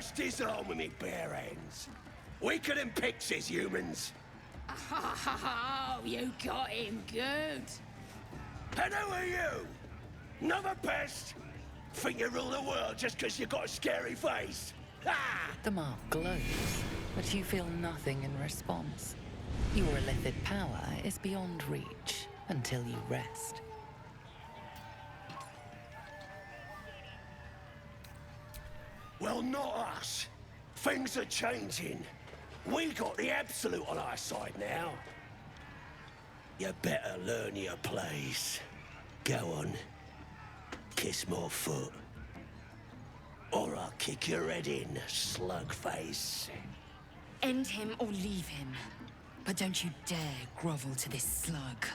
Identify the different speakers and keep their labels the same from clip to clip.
Speaker 1: crushed his arm with me bare hands. Weaker than pixies, humans.
Speaker 2: Oh, you got him good.
Speaker 1: And who are you? Another pest? Think you rule the world just because you got a scary face? Ha!
Speaker 3: The mark glows, but you feel nothing in response. Your illithid power is beyond reach until you rest.
Speaker 1: Well, not us. Things are changing. We got the absolute on our side now. You better learn your place. Go on. Kiss my foot. Or I'll kick your head in, slug face.
Speaker 4: End him or leave him. But don't you dare grovel to this slug.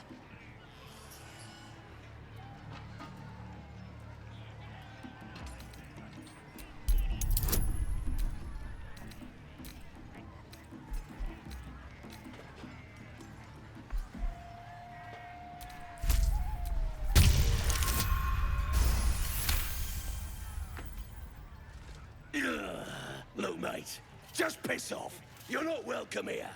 Speaker 1: Look, mate, just piss off. You're not welcome here.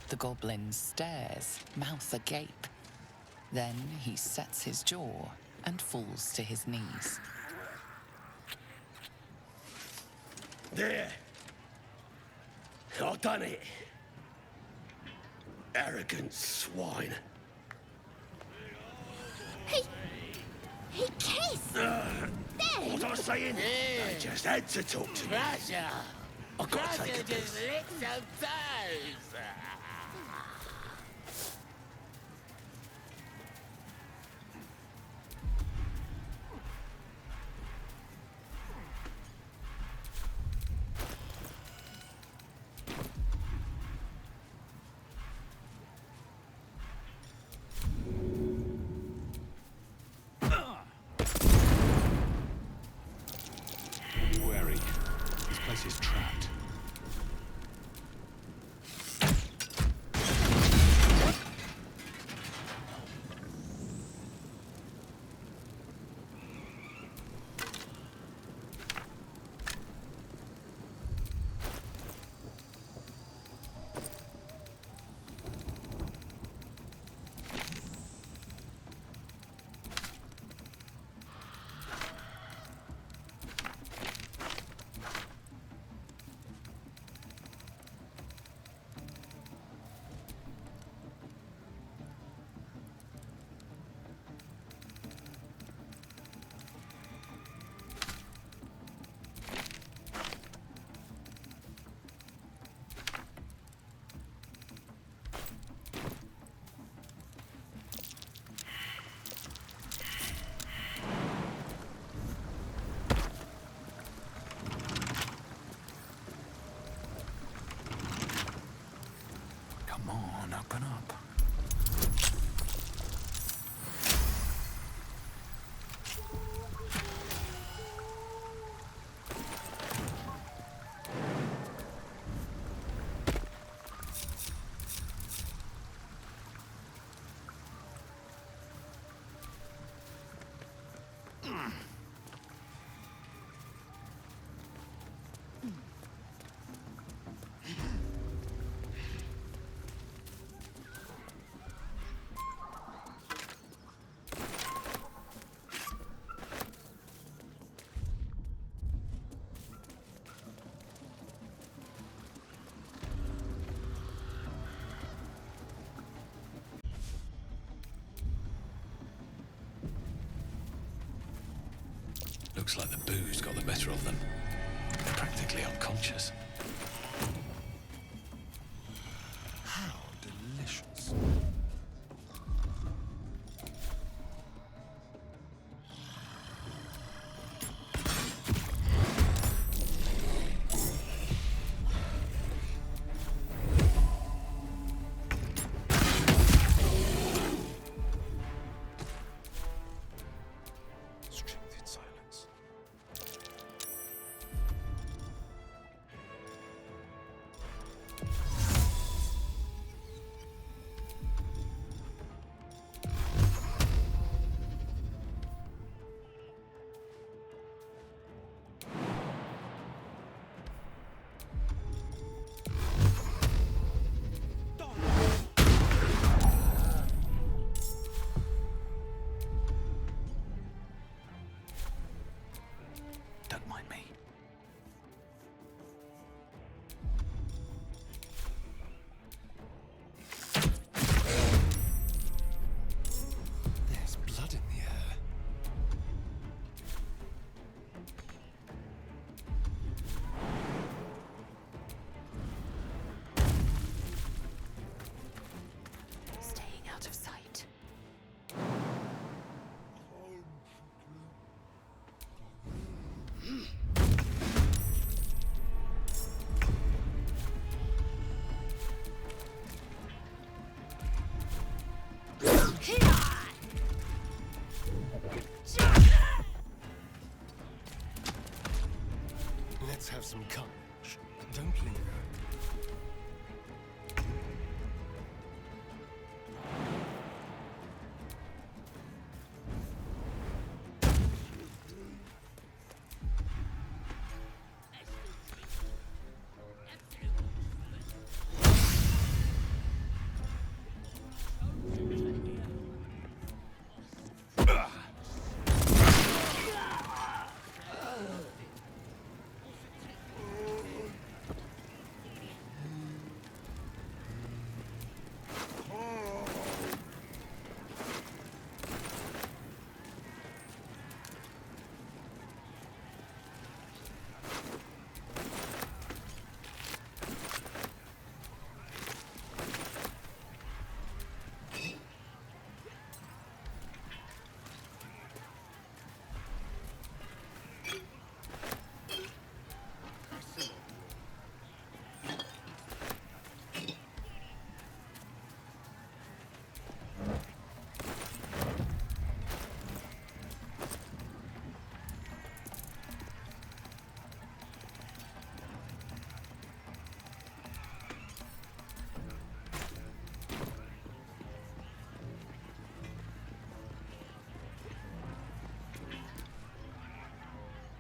Speaker 3: The goblin stares, mouth agape. Then he sets his jaw and falls to his knees.
Speaker 1: There. I've done it. Arrogant swine.
Speaker 2: He kissed.
Speaker 1: What I saying? I just had to talk to you.
Speaker 5: Russia!
Speaker 1: I've got to take a
Speaker 5: Russia just
Speaker 1: piss.
Speaker 5: licked some toes!
Speaker 6: Be wary. This place is trapped. Come on, open up. Looks like the booze got the better of them. They're practically unconscious. How delicious. Strength in silence. Don't mind me. There's blood in the air.
Speaker 3: Staying out of sight.
Speaker 7: Let's have some courage. Don't linger.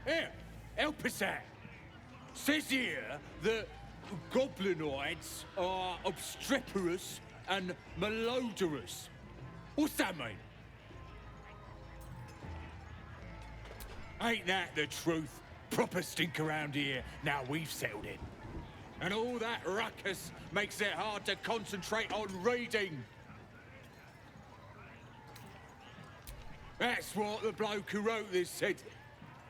Speaker 8: Here, help us out. Says here that goblinoids are obstreperous and malodorous. What's that mean? Ain't that the truth? Proper stink around here, now we've settled it. And all that ruckus makes it hard to concentrate on reading. That's what the bloke who wrote this said.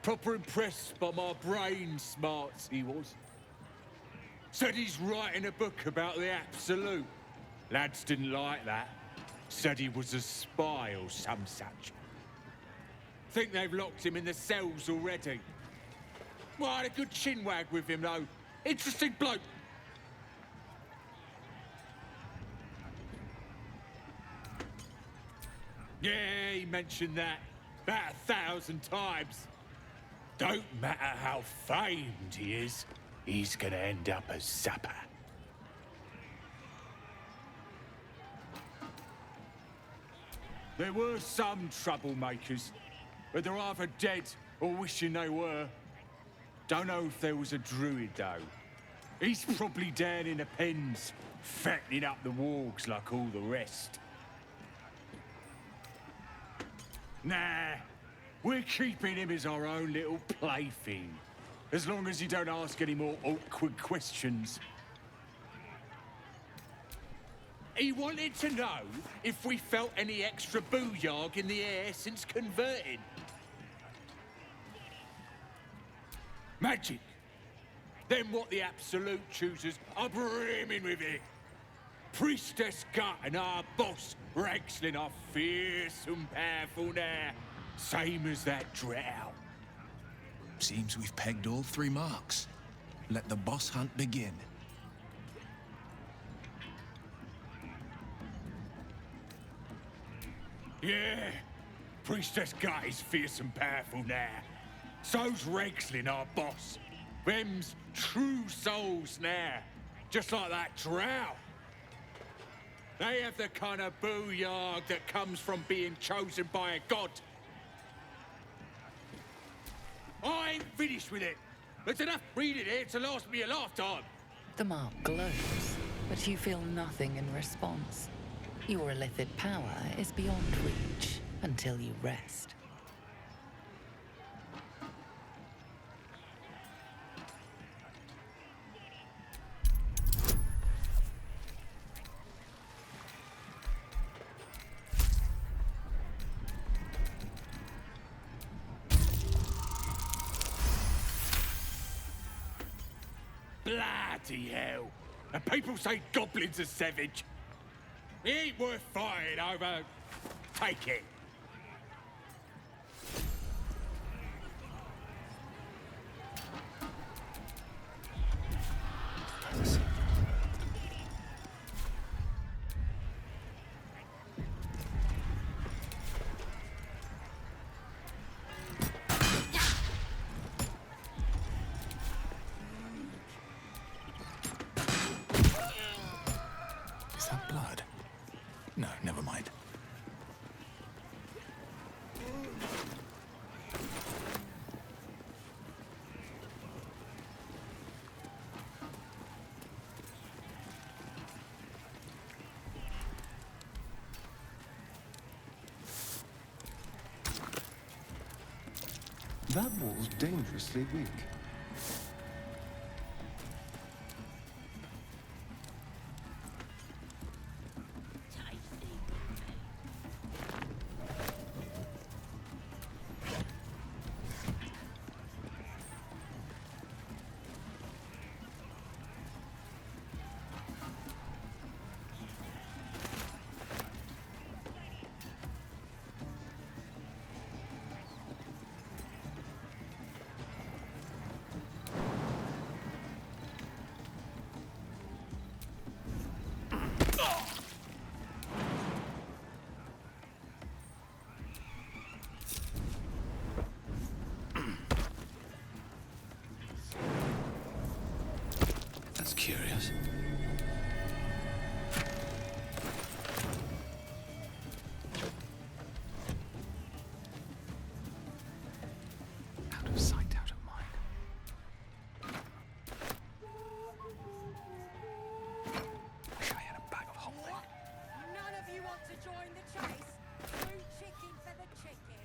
Speaker 8: Proper impressed by my brain smarts, he was. Said he's writing a book about the Absolute. Lads didn't like that. Said he was a spy or some such. Think they've locked him in the cells already. Well, I had a good chinwag with him, though. Interesting bloke. Yeah, he mentioned that about 1,000 times. Don't matter how famed he is, he's gonna end up as supper. There were some troublemakers, but they're either dead or wishing they were. Don't know if there was a druid, though. He's probably down in the pens, fattening up the wargs like all the rest. Nah, we're keeping him as our own little plaything. As long as you don't ask any more awkward questions. He wanted to know if we felt any extra booyarg in the air since converting. Magic. Then what the Absolute choosers are brimming with it. Priestess Gut and our boss, Ragslin, are fierce and powerful now. Same as that drow.
Speaker 7: Seems we've pegged all 3 marks. Let the boss hunt begin.
Speaker 8: Yeah, Priestess Gut is fierce and powerful now. So's Ragslin, our boss. Them's true souls now, just like that drow. They have the kind of booyarg that comes from being chosen by a god. I ain't finished with it. There's enough reading here to last me a lifetime.
Speaker 3: The mark glows, but you feel nothing in response. Your illithid power is beyond reach until you rest.
Speaker 8: Bloody hell. And people say goblins are savage. It ain't worth fighting over. Take it.
Speaker 7: Is that blood? No, never mind.
Speaker 9: That wall's dangerously weak.
Speaker 6: That's curious. Out of sight, out of mind. Wish I had a bag of hot milk.
Speaker 10: None of you want to join the chase? Blue chicken for the chicken.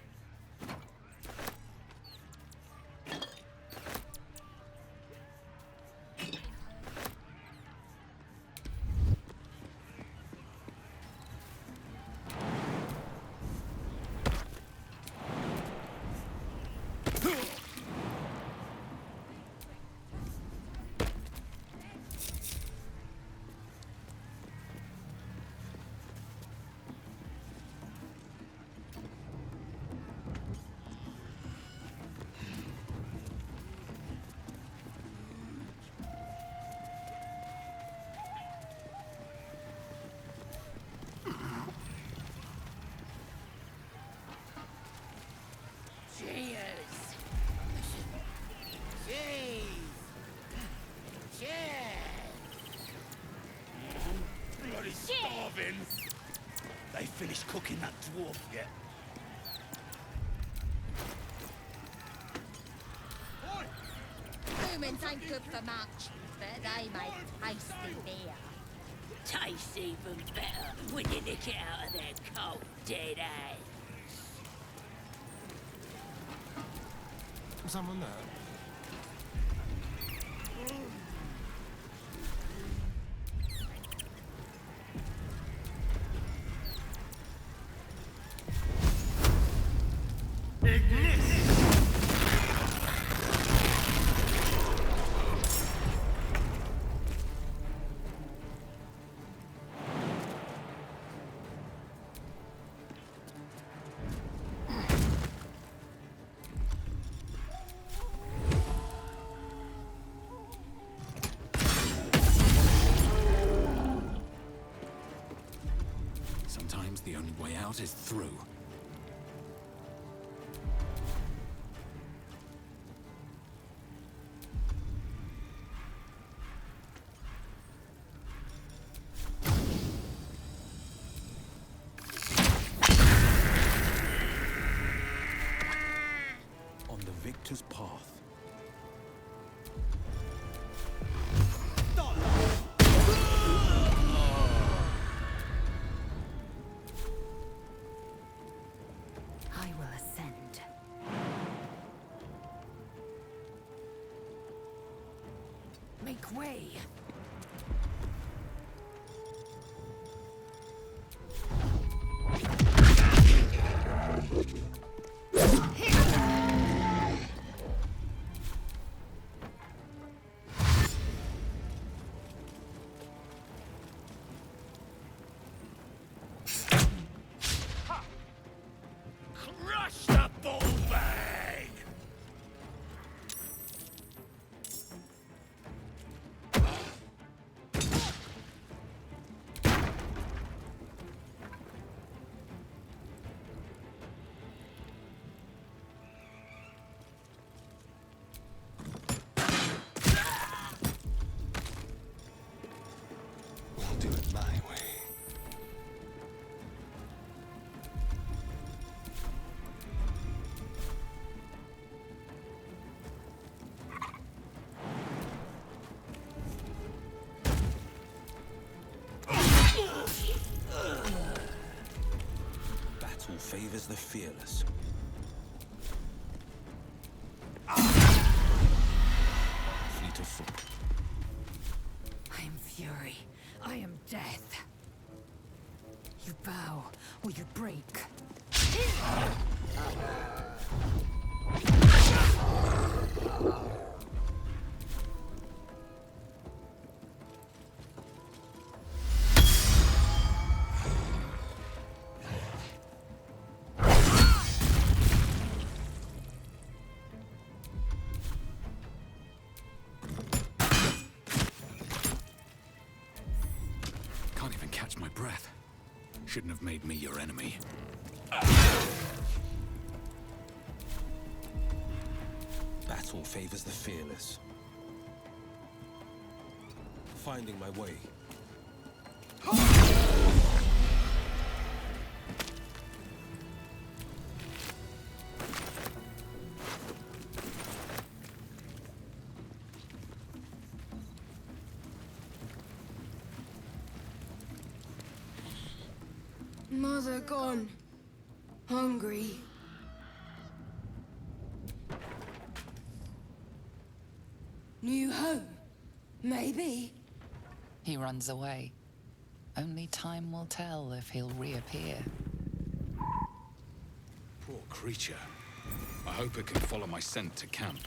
Speaker 5: Cheers! Cheese! Cheers!
Speaker 1: Bloody starving! They finished cooking that dwarf yet?
Speaker 2: Humans ain't good for much, but they make tasty beer.
Speaker 5: Tastes even better when you nick it out of their cold, dead eyes.
Speaker 9: Someone there?
Speaker 6: Sometimes the only way out is through.
Speaker 7: On the victor's path.
Speaker 4: I will ascend. Make way.
Speaker 7: favors the fearless. Fleet of foot.
Speaker 4: I am fury. I am death. You bow or you break.
Speaker 6: Can't even catch my breath. Shouldn't have made me your enemy.
Speaker 7: Battle favors the fearless. Finding my way.
Speaker 10: Mother gone. Hungry. New home? Maybe.
Speaker 3: He runs away. Only time will tell if he'll reappear.
Speaker 6: Poor creature. I hope it can follow my scent to camp.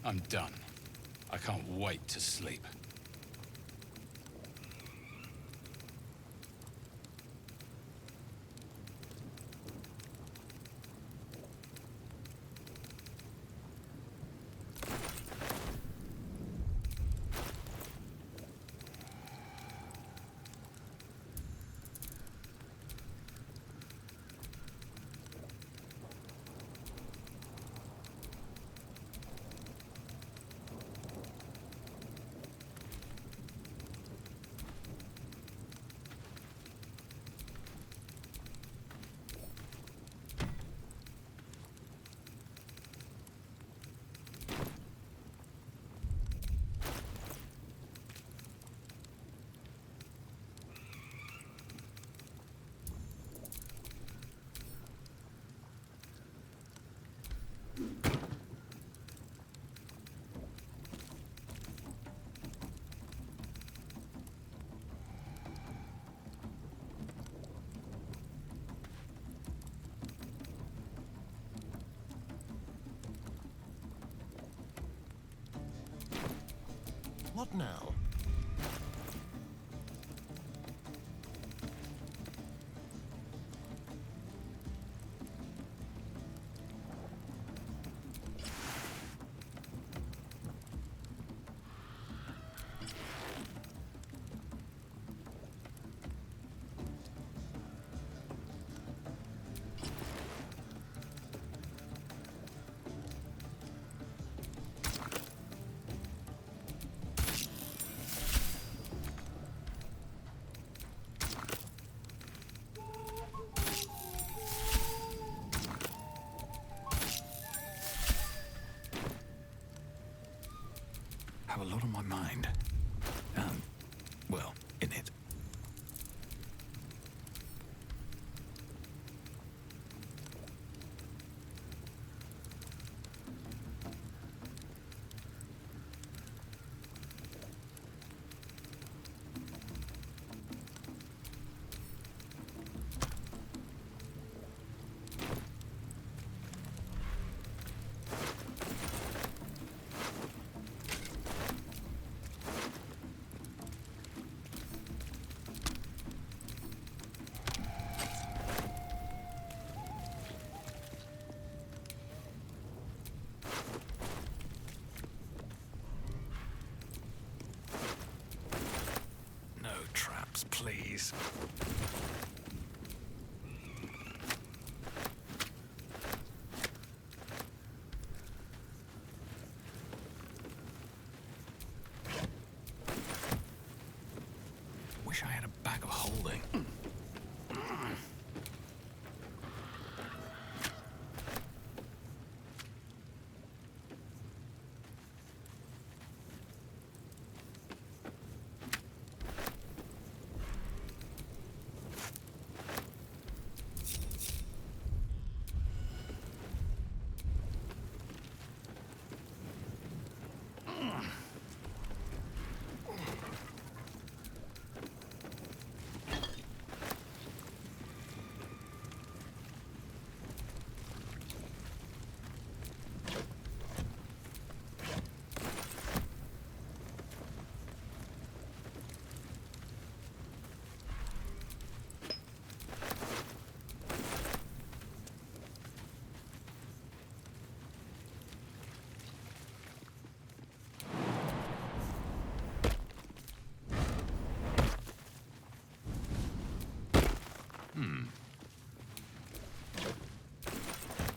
Speaker 6: I'm done. I can't wait to sleep.
Speaker 1: What now?
Speaker 6: Have a lot on my mind. Well, in it. Please. appalling.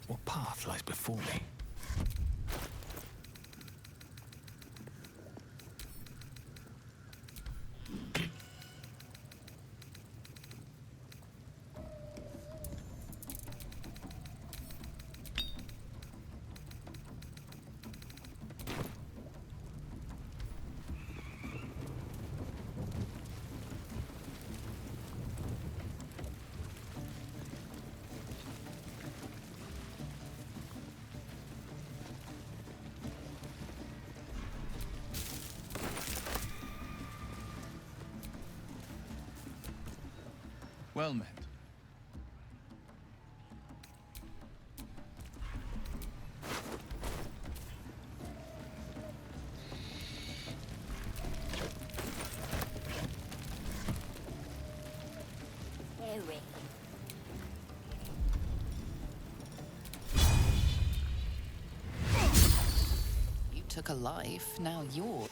Speaker 6: What path lies before me?
Speaker 7: Well met.
Speaker 5: Very.
Speaker 3: You took a life, now you're...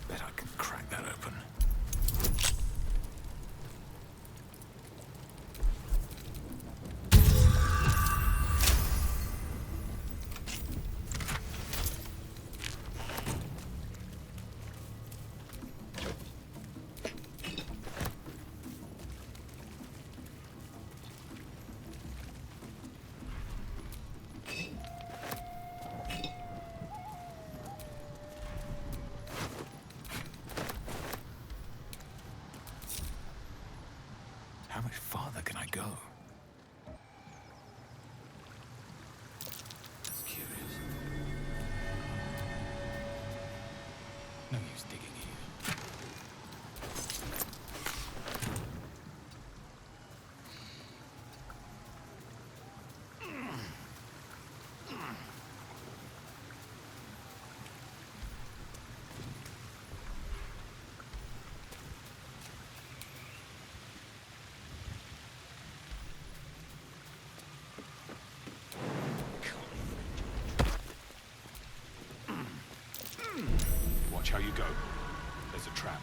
Speaker 6: Bet I can crack that open. How much farther can I go? That's curious. No use digging here. Watch how you go. There's a trap.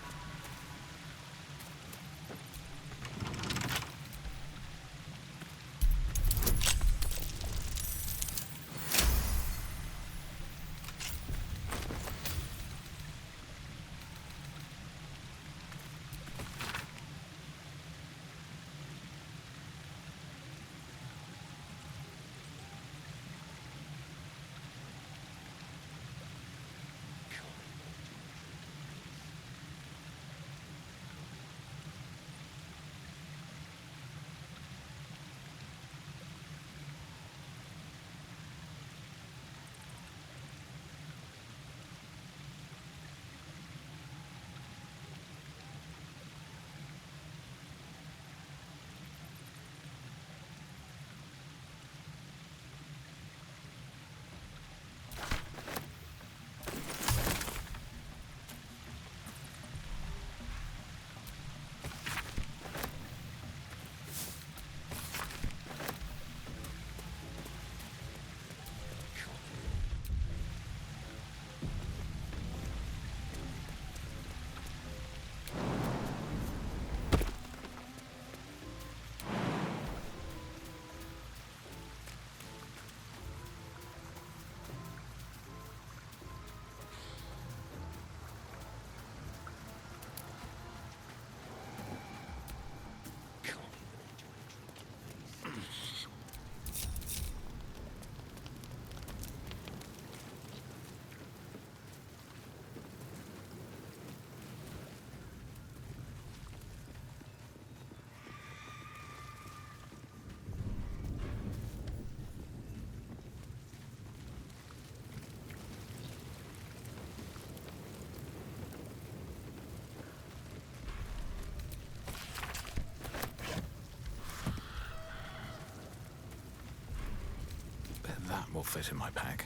Speaker 6: will fit in my pack.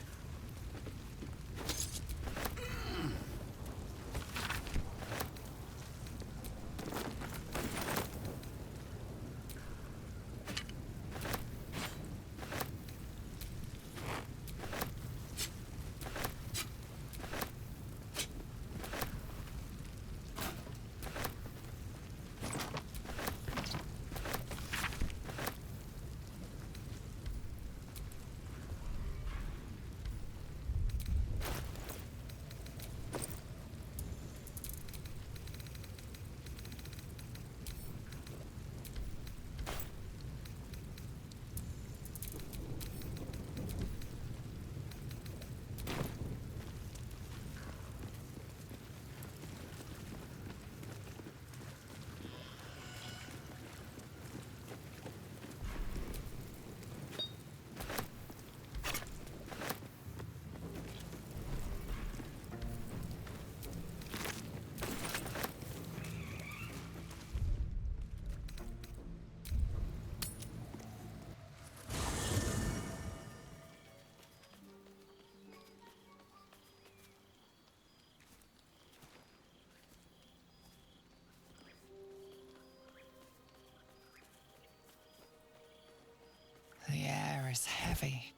Speaker 3: The air is heavy.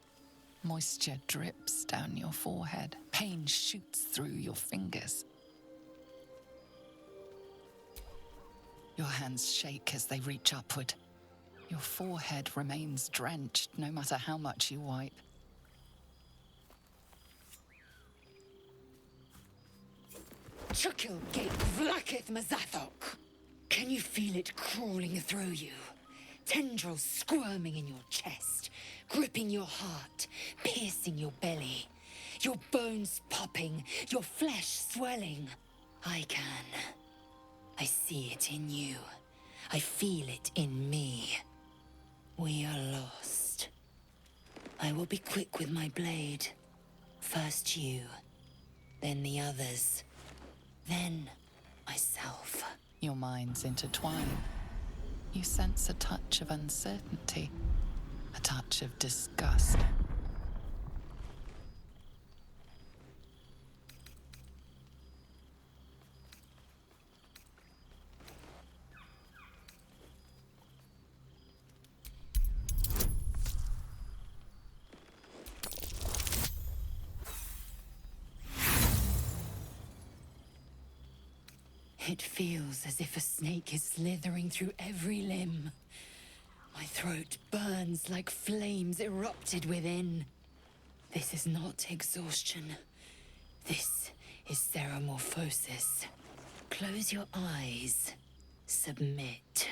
Speaker 3: Moisture drips down your forehead. Pain shoots through your fingers. Your hands shake as they reach upward. Your forehead remains drenched no matter how much you wipe.
Speaker 4: Chukil gate vlaketh mazathok. Can you feel it crawling through you? Tendrils squirming in your chest, gripping your heart, piercing your belly. Your bones popping, your flesh swelling. I can. I see it in you. I feel it in me. We are lost. I will be quick with my blade. First you, then the others, then myself.
Speaker 3: Your minds intertwine. You sense a touch of uncertainty, a touch of disgust.
Speaker 4: It feels as if a snake is slithering through every limb. My throat burns like flames erupted within. This is not exhaustion. This is ceremorphosis. Close your eyes. Submit.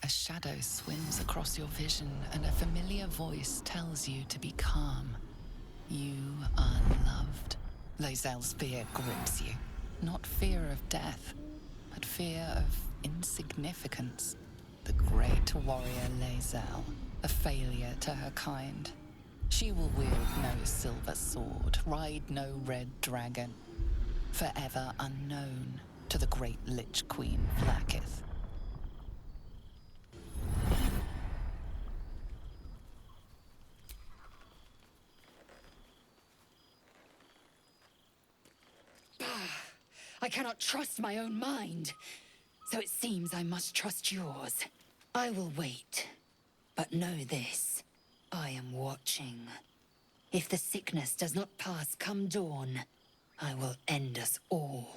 Speaker 3: A shadow swims across your vision, and a familiar voice tells you to be calm. You are loved. Lae'zel's fear grips you. Not fear of death, but fear of insignificance. The great warrior Lae'zel, a failure to her kind. She will wield no silver sword, ride no red dragon. Forever unknown to the great Lich Queen Vlakith.
Speaker 4: I cannot trust my own mind, so it seems I must trust yours. I will wait, but know this, I am watching. If the sickness does not pass come dawn, I will end us all.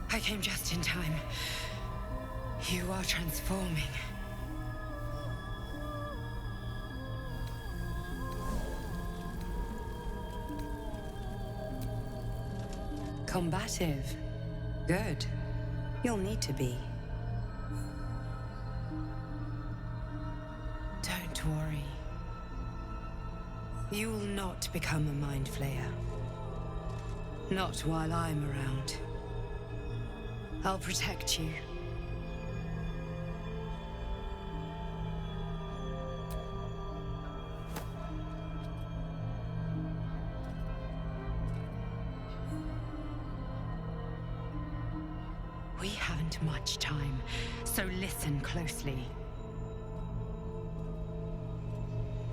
Speaker 4: I came just in time. You are transforming.
Speaker 11: Combative. Good. You'll need to be. Don't You will not become a mind flayer. Not while I'm around. I'll protect you. We haven't much time, so listen closely.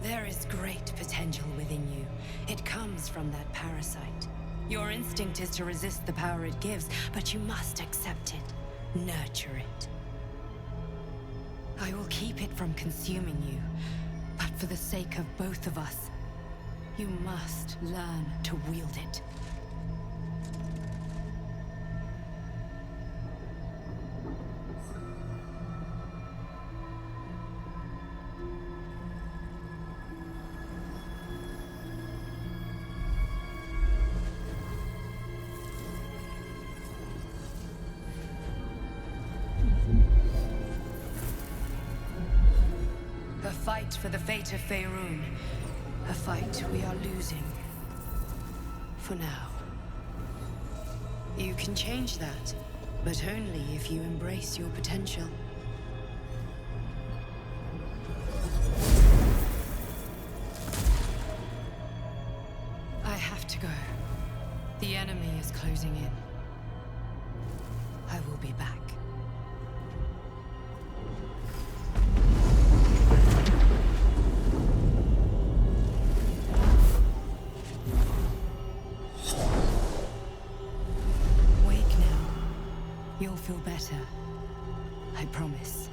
Speaker 11: There is great potential within you. It comes from that parasite. Your instinct is to resist the power it gives, but you must accept it, nurture it. I will keep it from consuming you, but for the sake of both of us, you must learn to wield it. For the fate of Faerun, a fight we are losing. For now. You can change that, but only if you embrace your potential. I have to go. The enemy is closing in. I will be back. You'll feel better. I promise.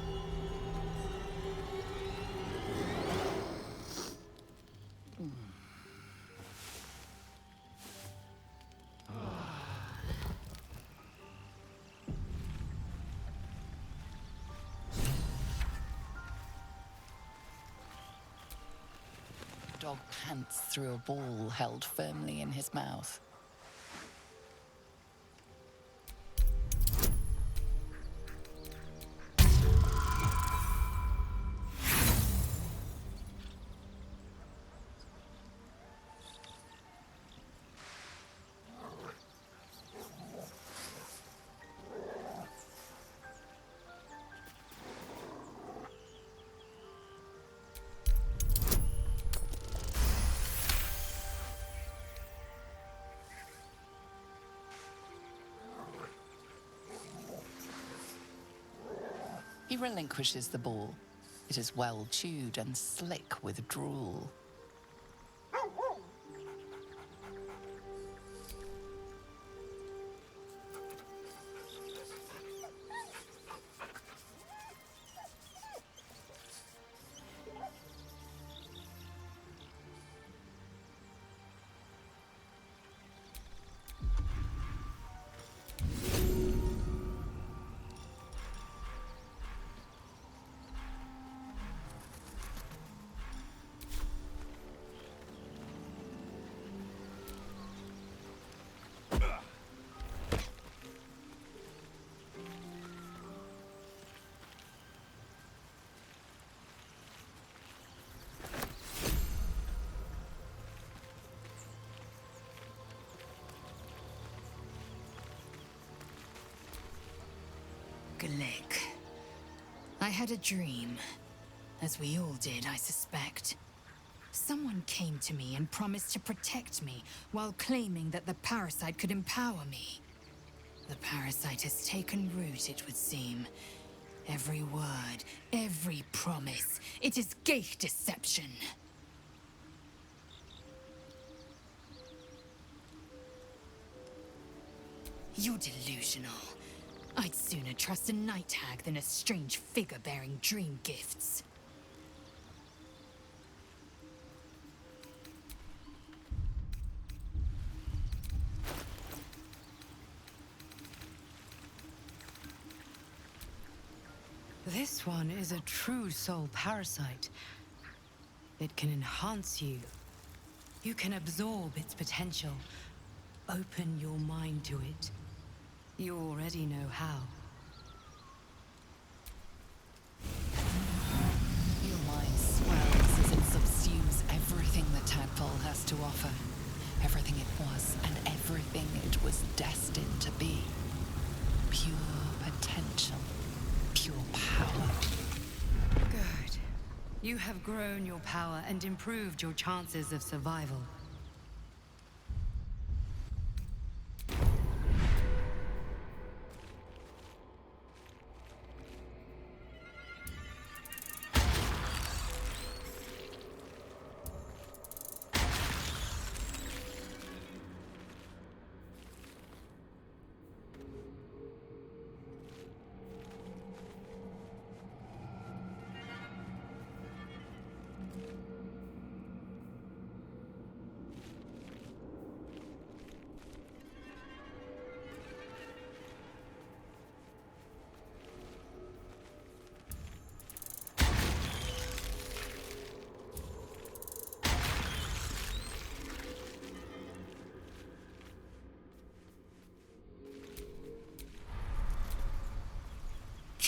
Speaker 3: Dog pants through a ball held firmly in his mouth. He relinquishes the ball. It is well chewed and slick with drool.
Speaker 4: Glick. I had a dream. As we all did, I suspect. Someone came to me and promised to protect me, while claiming that the parasite could empower me. The parasite has taken root, it would seem. Every word, every promise, it is gate deception. You're delusional. I'd sooner trust a night hag than a strange figure bearing dream gifts.
Speaker 11: This one is a true soul parasite. It can enhance you. You can absorb its potential. Open your mind to it. You already know how.
Speaker 3: Your mind swells as it subsumes everything that had tadpole has to offer. Everything it was and everything it was destined to be. Pure potential. Pure power.
Speaker 11: Good. You have grown your power and improved your chances of survival.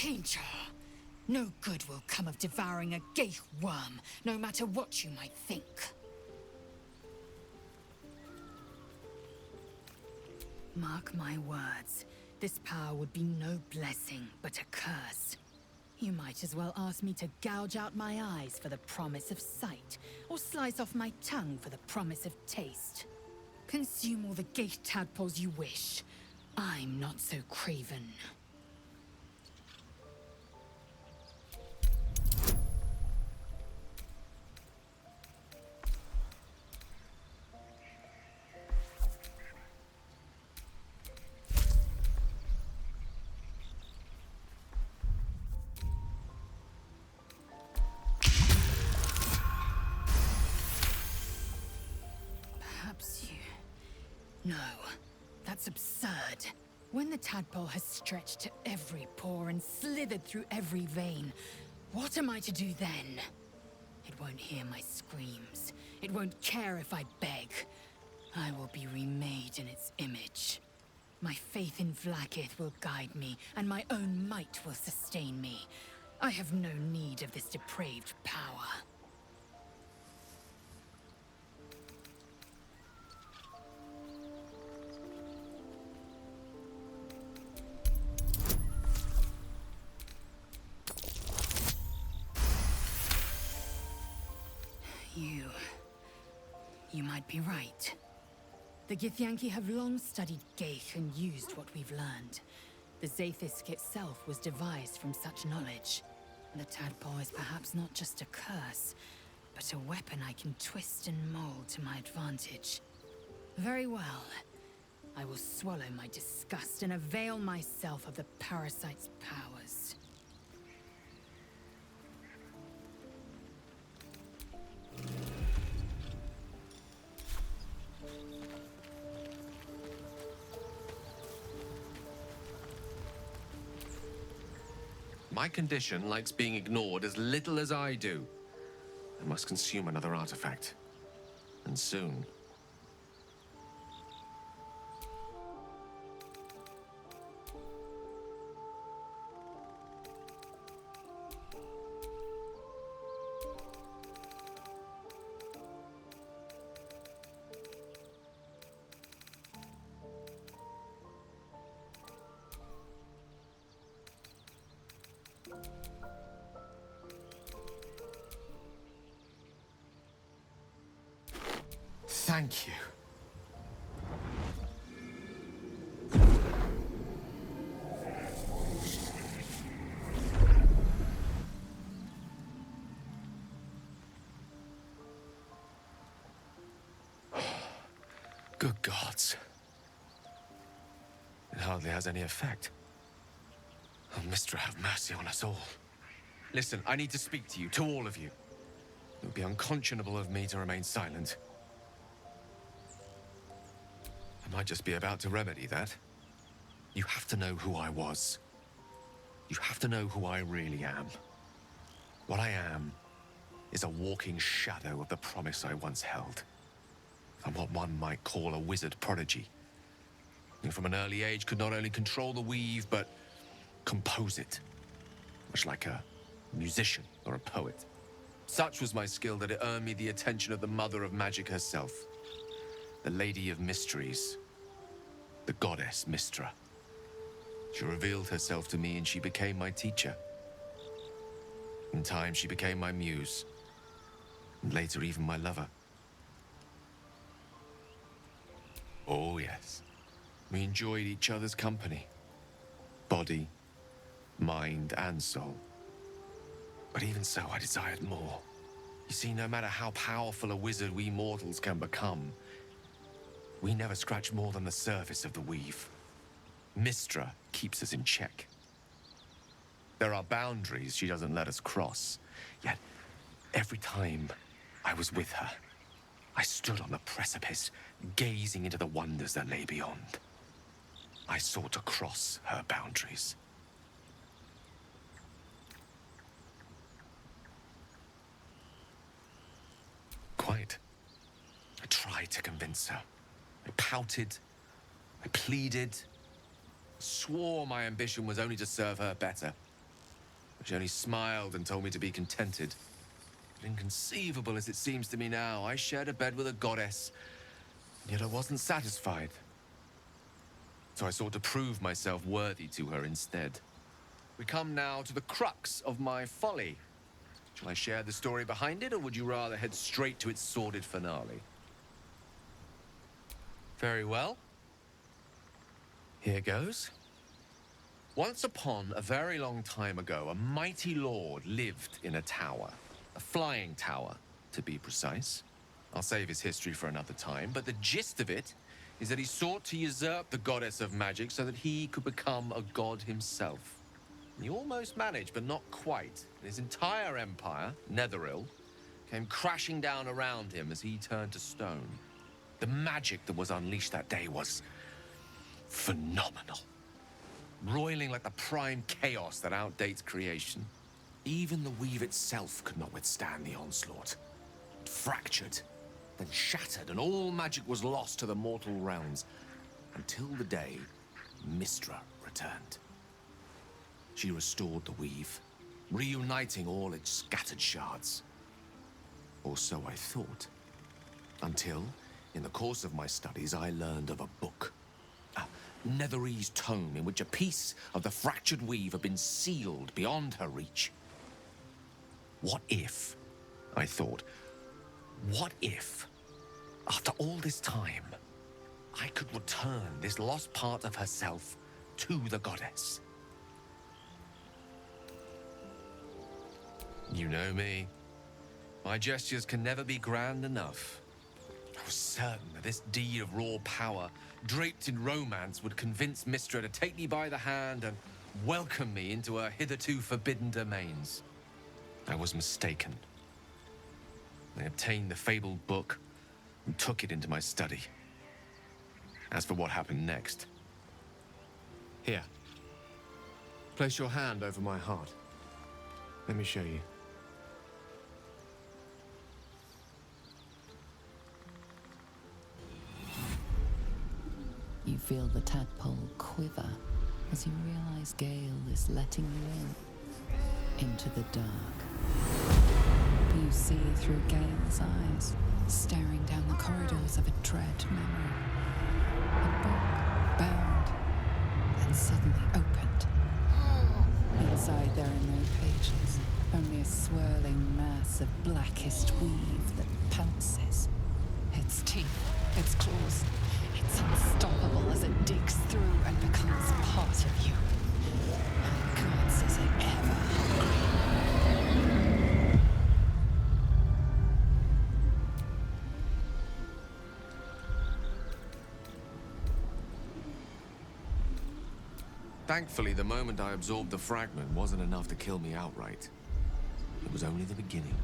Speaker 4: Danger! No good will come of devouring a gay worm, no matter what you might think. Mark my words, this power would be no blessing, but a curse. You might as well ask me to gouge out my eyes for the promise of sight, or slice off my tongue for the promise of taste. Consume all the gay tadpoles you wish. I'm not so craven. No, that's absurd. When the tadpole has stretched to every pore and slithered through every vein, what am I to do then? It won't hear my screams. It won't care if I beg. I will be remade in its image. My faith in Vlaakith will guide me, and my own might will sustain me. I have no need of this depraved power. You might be right. The Githyanki have long studied Geich and used what we've learned. The Zaithisk itself was devised from such knowledge. The tadpole is perhaps not just a curse, but a weapon I can twist and mold to my advantage. Very well. I will swallow my disgust and avail myself of the parasite's powers.
Speaker 12: My condition likes being ignored as little as I do. I must consume another artifact. And soon.
Speaker 13: Thank you.
Speaker 12: Good gods. It hardly has any effect. Oh, Mistra, have mercy on us all. Listen, I need to speak to you, to all of you. It would be unconscionable of me to remain silent. I might just be about to remedy that. You have to know who I was. You have to know who I really am. What I am is a walking shadow of the promise I once held. I'm what one might call a wizard prodigy. And from an early age could not only control the weave, but compose it. Much like a musician or a poet. Such was my skill that it earned me the attention of the mother of magic herself, the Lady of Mysteries, the goddess Mystra. She revealed herself to me and she became my teacher. In time, she became my muse, and later even my lover. Oh yes, we enjoyed each other's company. Body, mind, and soul. But even so, I desired more. You see, no matter how powerful a wizard we mortals can become, we never scratch more than the surface of the weave. Mystra keeps us in check. There are boundaries she doesn't let us cross. Yet, every time I was with her, I stood on the precipice, gazing into the wonders that lay beyond. I sought to cross her boundaries. Quite. I tried to convince her. I pouted. I pleaded. Swore my ambition was only to serve her better. But she only smiled and told me to be contented. But inconceivable as it seems to me now, I shared a bed with a goddess, and yet I wasn't satisfied. So I sought to prove myself worthy to her instead. We come now to the crux of my folly. Shall I share the story behind it, or would you rather head straight to its sordid finale? Very well. Here goes. Once upon a very long time ago, a mighty lord lived in a tower. A flying tower, to be precise. I'll save his history for another time, but the gist of it is that he sought to usurp the goddess of magic so that he could become a god himself. He almost managed, but not quite. His entire empire, Netheril, came crashing down around him as he turned to stone. The magic that was unleashed that day was phenomenal. Roiling like the prime chaos that outdates creation. Even the weave itself could not withstand the onslaught. It fractured, then shattered, and all magic was lost to the mortal realms, until the day Mystra returned. She restored the weave, reuniting all its scattered shards. Or so I thought. Until, in the course of my studies, I learned of a book. A Netherese tome in which a piece of the fractured weave had been sealed beyond her reach. What if, I thought, what if, after all this time, I could return this lost part of herself to the goddess? You know me. My gestures can never be grand enough. I was certain that this deed of raw power, draped in romance, would convince Mystra to take me by the hand and welcome me into her hitherto forbidden domains. I was mistaken. I obtained the fabled book and took it into my study. As for what happened next... Here. Place your hand over my heart. Let me show you.
Speaker 3: You feel the tadpole quiver as you realize Gale is letting you into the dark. You see through Gale's eyes, staring down the corridors of a dread memory. A book bound and suddenly opened. Inside there are no pages, only a swirling mass of blackest weave that pounces. Its teeth, its claws, it's unstoppable as it digs through and becomes part of you. And gods, is it ever hungry?
Speaker 12: Thankfully, the moment I absorbed the fragment wasn't enough to kill me outright. It was only the beginning.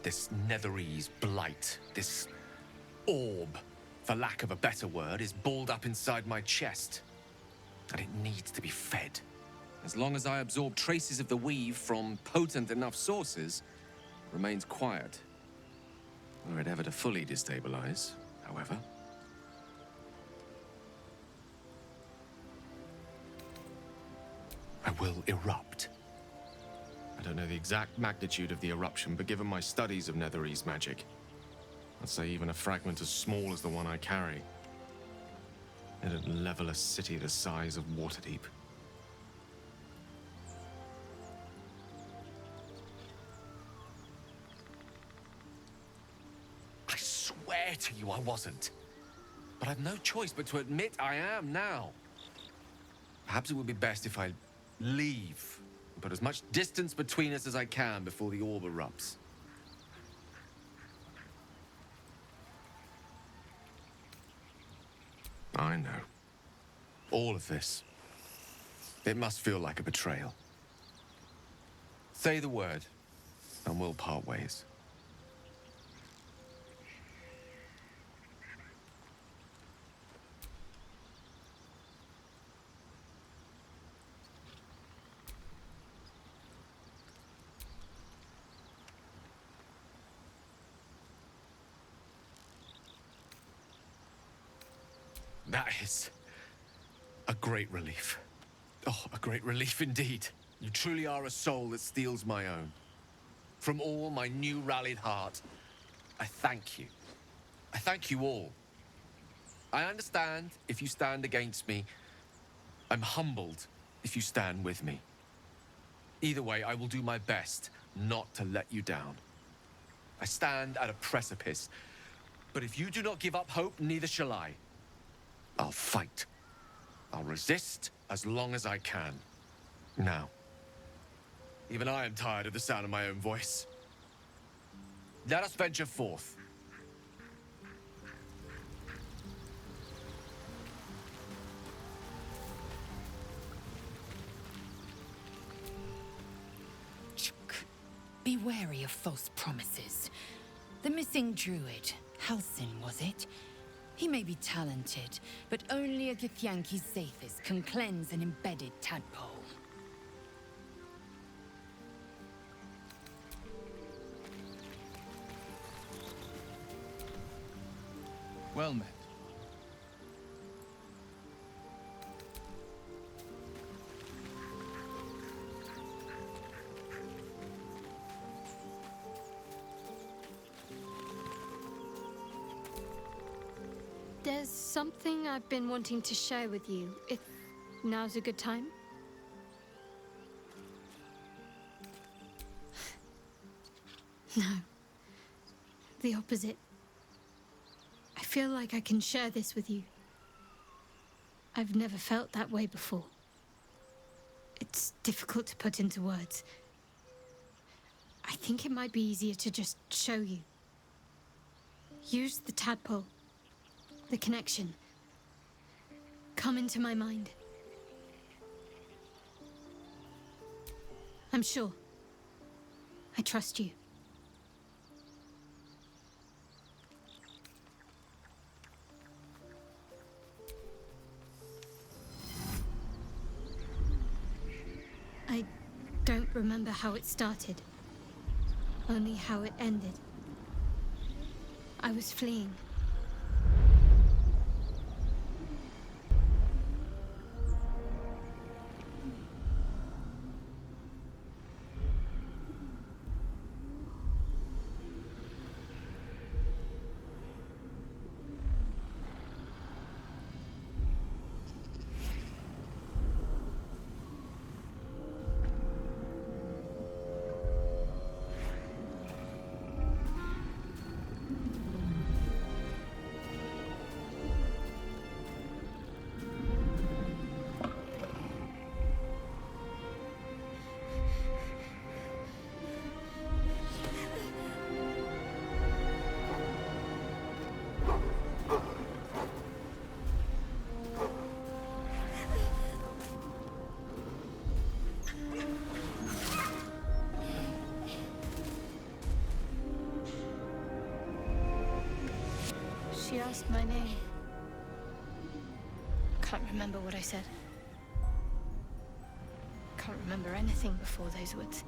Speaker 12: This Netherese blight, this orb, for lack of a better word, is balled up inside my chest. And it needs to be fed. As long as I absorb traces of the weave from potent enough sources, it remains quiet. Were it ever to fully destabilize, however. will erupt. I don't know the exact magnitude of the eruption, but given my studies of Netherese magic, I'd say even a fragment as small as the one I carry, it'd level a city the size of Waterdeep. I swear to you I wasn't. But I've no choice but to admit I am now. Perhaps it would be best if I leave and put as much distance between us as I can before the orb erupts. I know. All of this. It must feel like a betrayal. Say the word, and we'll part ways. That is a great relief. Oh, a great relief indeed. You truly are a soul that steals my own. From all my new rallied heart, I thank you. I thank you all. I understand if you stand against me. I'm humbled if you stand with me. Either way, I will do my best not to let you down. I stand at a precipice, but if you do not give up hope, neither shall I. I'll fight. I'll resist as long as I can. Now, even I am tired of the sound of my own voice. Let us venture forth.
Speaker 4: Be wary of false promises. The missing druid, Halsin, was it? He may be talented, but only a Githyanki's Zaphis can cleanse an embedded tadpole.
Speaker 7: Well met.
Speaker 13: There's something I've been wanting to share with you, if now's a good time. No. The opposite. I feel like I can share this with you. I've never felt that way before. It's difficult to put into words. I think it might be easier to just show you. Use the tadpole. The connection. Come into my mind. I'm sure. I trust you. I don't remember how it started. Only how it ended. I was fleeing. She asked my name. Can't remember what I said. Can't remember anything before those words.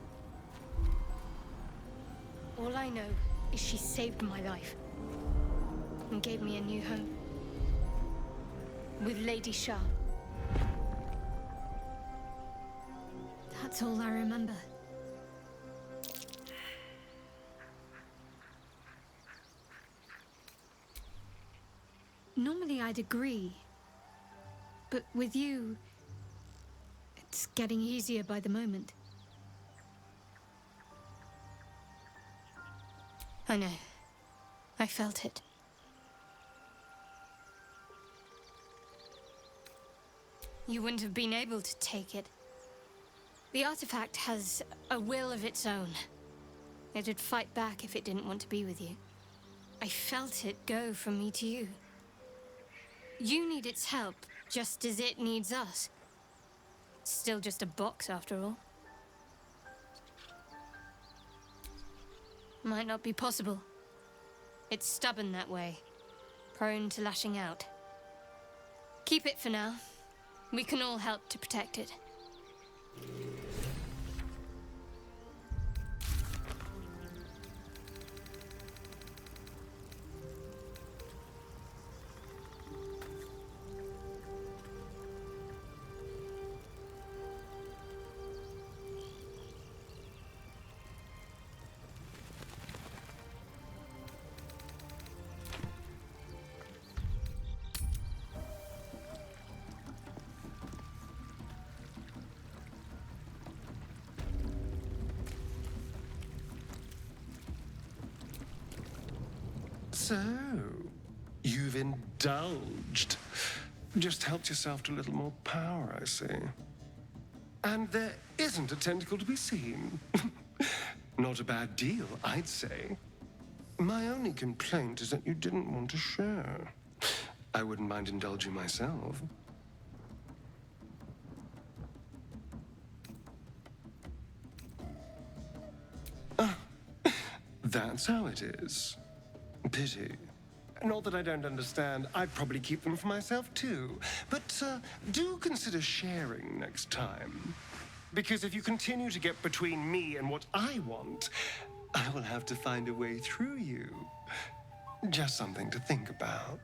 Speaker 13: All I know is she saved my life and gave me a new home with Lady Shah. That's all I remember. Normally I'd agree, but with you, it's getting easier by the moment. I know. I felt it. You wouldn't have been able to take it. The artifact has a will of its own. It'd fight back if it didn't want to be with you. I felt it go from me to you. You need its help, just as it needs us. It's still just a box, after all. Might not be possible. It's stubborn that way, prone to lashing out. Keep it for now. We can all help to protect it.
Speaker 9: So, you've indulged. Just helped yourself to a little more power, I see. And there isn't a tentacle to be seen. Not a bad deal, I'd say. My only complaint is that you didn't want to share. I wouldn't mind indulging myself. Ah, that's how it is. Pity. Not that I don't understand. I'd probably keep them for myself too. But do consider sharing next time. Because if you continue to get between me and what I want, I will have to find a way through you. Just something to think about.